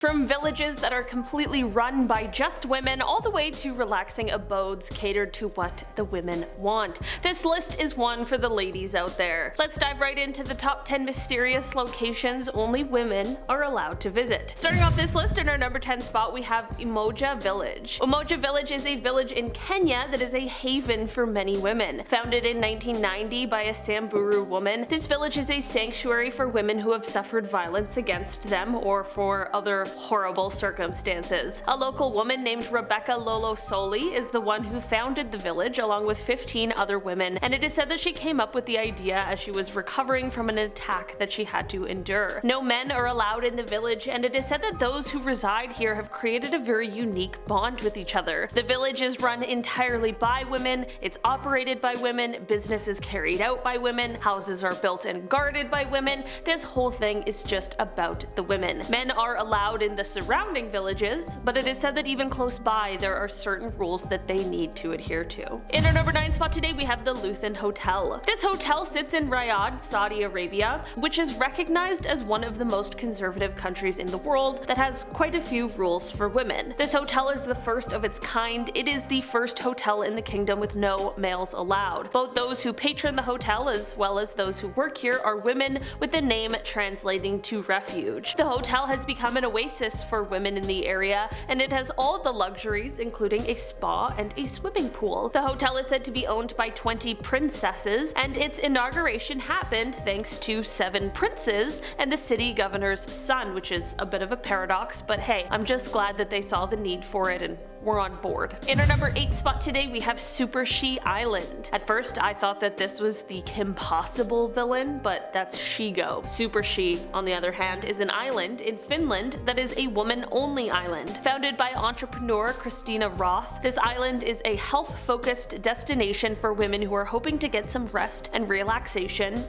From villages that are completely run by just women all the way to relaxing abodes catered to what the women want. This list is one for the ladies out there. Let's dive right into the top 10 mysterious locations only women are allowed to visit. Starting off this list, in our number 10 spot we have Umoja Village. Umoja Village is a village in Kenya that is a haven for many women. Founded in 1990 by a Samburu woman, this village is a sanctuary for women who have suffered violence against them or for other horrible circumstances. A local woman named Rebecca Lolo Soli is the one who founded the village along with 15 other women, and it is said that she came up with the idea as she was recovering from an attack that she had to endure. No men are allowed in the village, and it is said that those who reside here have created a very unique bond with each other. The village is run entirely by women, it's operated by women, business is carried out by women, houses are built and guarded by women. This whole thing is just about the women. Men are allowed in the surrounding villages, but it is said that even close by there are certain rules that they need to adhere to. In our number 9 spot today we have the Luthan Hotel. This hotel sits in Riyadh, Saudi Arabia, which is recognized as one of the most conservative countries in the world that has quite a few rules for women. This hotel is the first of its kind. It is the first hotel in the kingdom with no males allowed. Both those who patron the hotel as well as those who work here are women, with the name translating to refuge. The hotel has become an oasis for women in the area, and it has all the luxuries including a spa and a swimming pool. The hotel is said to be owned by 20 princesses, and its inauguration happened thanks to 7 princes and the city governor's son, which is a bit of a paradox, but hey, I'm just glad that they saw the need for it and we're on board. In our number 8 spot today we have SuperShe Island. At first I thought that this was the Kim Possible villain, but that's Shigo. SuperShe, on the other hand, is an island in Finland that is a woman-only island. Founded by entrepreneur Christina Roth, this island is a health-focused destination for women who are hoping to get some rest and relaxation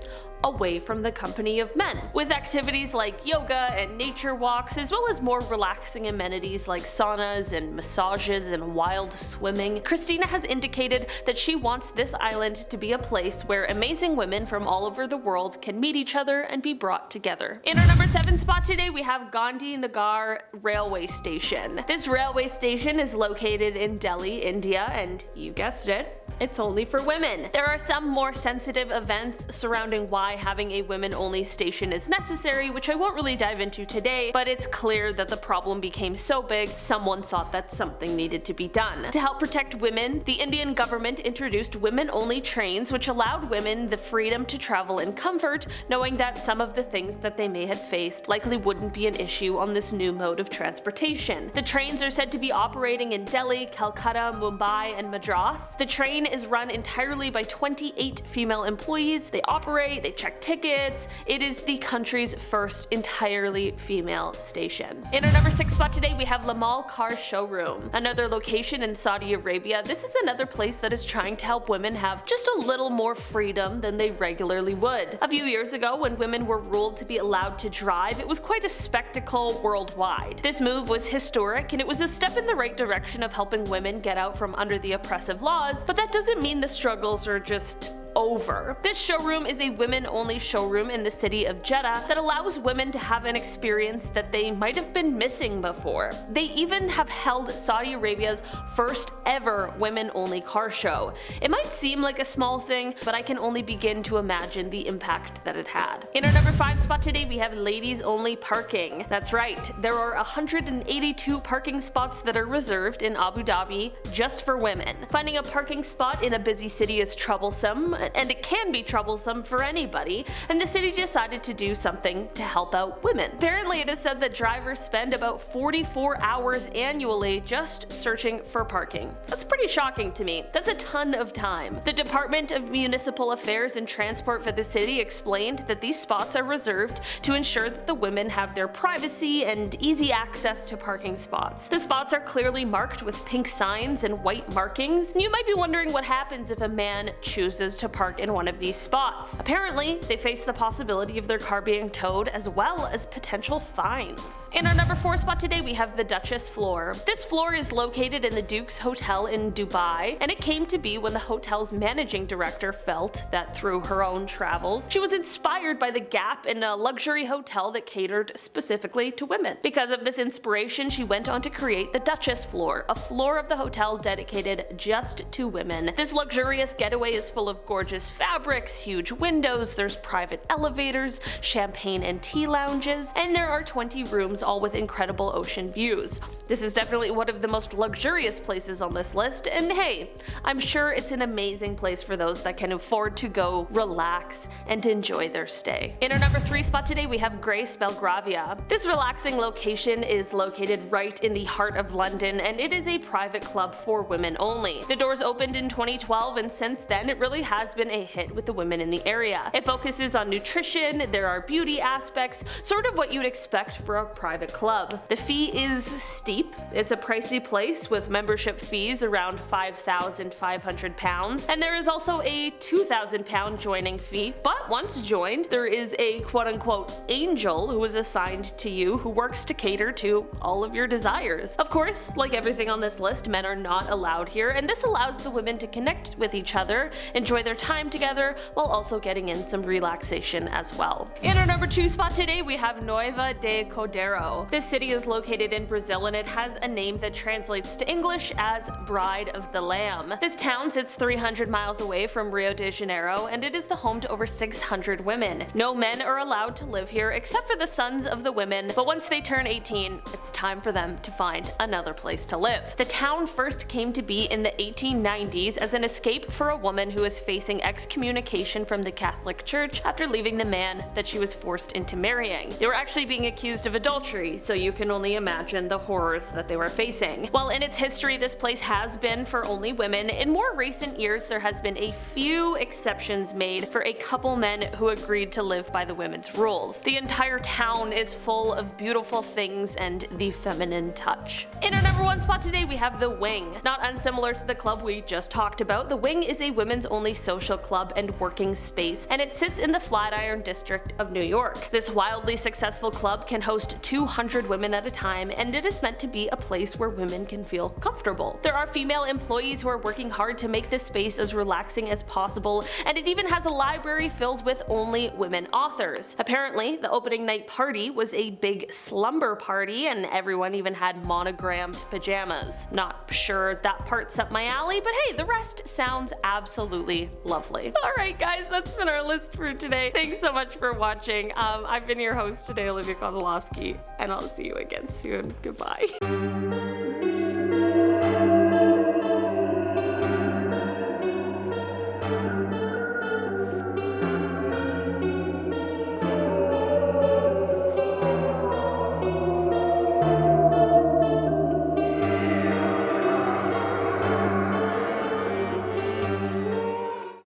away from the company of men, with activities like yoga and nature walks, as well as more relaxing amenities like saunas and massages and wild swimming. Christina has indicated that she wants this island to be a place where amazing women from all over the world can meet each other and be brought together. In our number 7 spot today we have Gandhi Nagar railway station. This railway station is located in Delhi, India, and you guessed it, it's only for women. There are some more sensitive events surrounding why having a women-only station is necessary, which I won't really dive into today, but it's clear that the problem became so big, someone thought that something needed to be done. To help protect women, the Indian government introduced women-only trains, which allowed women the freedom to travel in comfort, knowing that some of the things that they may have faced likely wouldn't be an issue on this new mode of transportation. The trains are said to be operating in Delhi, Calcutta, Mumbai, and Madras. The train is run entirely by 28 female employees. They operate, they check tickets. It is the country's first entirely female station. In our number 6 spot today we have Mall Car Showroom. Another location in Saudi Arabia. This is another place that is trying to help women have just a little more freedom than they regularly would. A few years ago, when women were ruled to be allowed to drive, it was quite a spectacle worldwide. This move was historic, and it was a step in the right direction of helping women get out from under the oppressive laws, but that doesn't mean the struggles are just over. This showroom is a women-only showroom in the city of Jeddah that allows women to have an experience that they might have been missing before. They even have held Saudi Arabia's first ever women-only car show. It might seem like a small thing, but I can only begin to imagine the impact that it had. In our number 5 spot today we have ladies-only parking. That's right, there are 182 parking spots that are reserved in Abu Dhabi just for women. Finding a parking spot in a busy city is troublesome, and it can be troublesome for anybody, and the city decided to do something to help out women. Apparently it is said that drivers spend about 44 hours annually just searching for parking. That's pretty shocking to me. That's a ton of time. The Department of Municipal Affairs and Transport for the city explained that these spots are reserved to ensure that the women have their privacy and easy access to parking spots. The spots are clearly marked with pink signs and white markings, and you might be wondering what happens if a man chooses to park in one of these spots. Apparently, they face the possibility of their car being towed as well as potential fines. In our number 4 spot today, we have the Duchess Floor. This floor is located in the Duke's Hotel in Dubai, and it came to be when the hotel's managing director felt that through her own travels, she was inspired by the gap in a luxury hotel that catered specifically to women. Because of this inspiration, she went on to create the Duchess Floor, a floor of the hotel dedicated just to women. This luxurious getaway is full of gorgeous fabrics, huge windows, there's private elevators, champagne and tea lounges, and there are 20 rooms all with incredible ocean views. This is definitely one of the most luxurious places on this list, and hey, I'm sure it's an amazing place for those that can afford to go relax and enjoy their stay. In our number 3 spot today, we have Grace Belgravia. This relaxing location is located right in the heart of London, and it is a private club for women only. The doors opened in 2012, and since then it really has been a hit with the women in the area. It focuses on nutrition, there are beauty aspects, sort of what you'd expect for a private club. The fee is steep. It's a pricey place with membership fees around £5,500, and there is also a £2,000 joining fee, but once joined, there is a quote-unquote angel who is assigned to you who works to cater to all of your desires. Of course, like everything on this list, men are not allowed here, and this allows the women to connect with each other, enjoy their time together, while also getting in some relaxation as well. In our number 2 spot today, we have Noiva de Cordeiro. This city is located in Brazil, and it has a name that translates to English as Bride of the Lamb. This town sits 300 miles away from Rio de Janeiro, and it is the home to over 600 women. No men are allowed to live here except for the sons of the women, but once they turn 18, it's time for them to find another place to live. The town first came to be in the 1890s as an escape for a woman who was facing excommunication from the Catholic Church after leaving the man that she was forced into marrying. They were actually being accused of adultery, so you can only imagine the horrors that they were facing. While in its history this place has been for only women, in more recent years there has been a few exceptions made for a couple men who agreed to live by the women's rules. The entire town is full of beautiful things and the feminine touch. In our number 1 spot today, we have The Wing. Not unsimilar to the club we just talked about, The Wing is a women's only social club and working space, and it sits in the Flatiron district of New York. This wildly successful club can host 200 women at a time, and it is meant to be a place where women can feel comfortable. There are female employees who are working hard to make this space as relaxing as possible, and it even has a library filled with only women authors. Apparently, the opening night party was a big slumber party, and everyone even had monogrammed pajamas. Not sure that part's up my alley, but hey, the rest sounds absolutely lovely. Alright guys, that's been our list for today. Thanks so much for watching. I've been your host today, Olivia Kozlowski, and I'll see you again soon. Goodbye.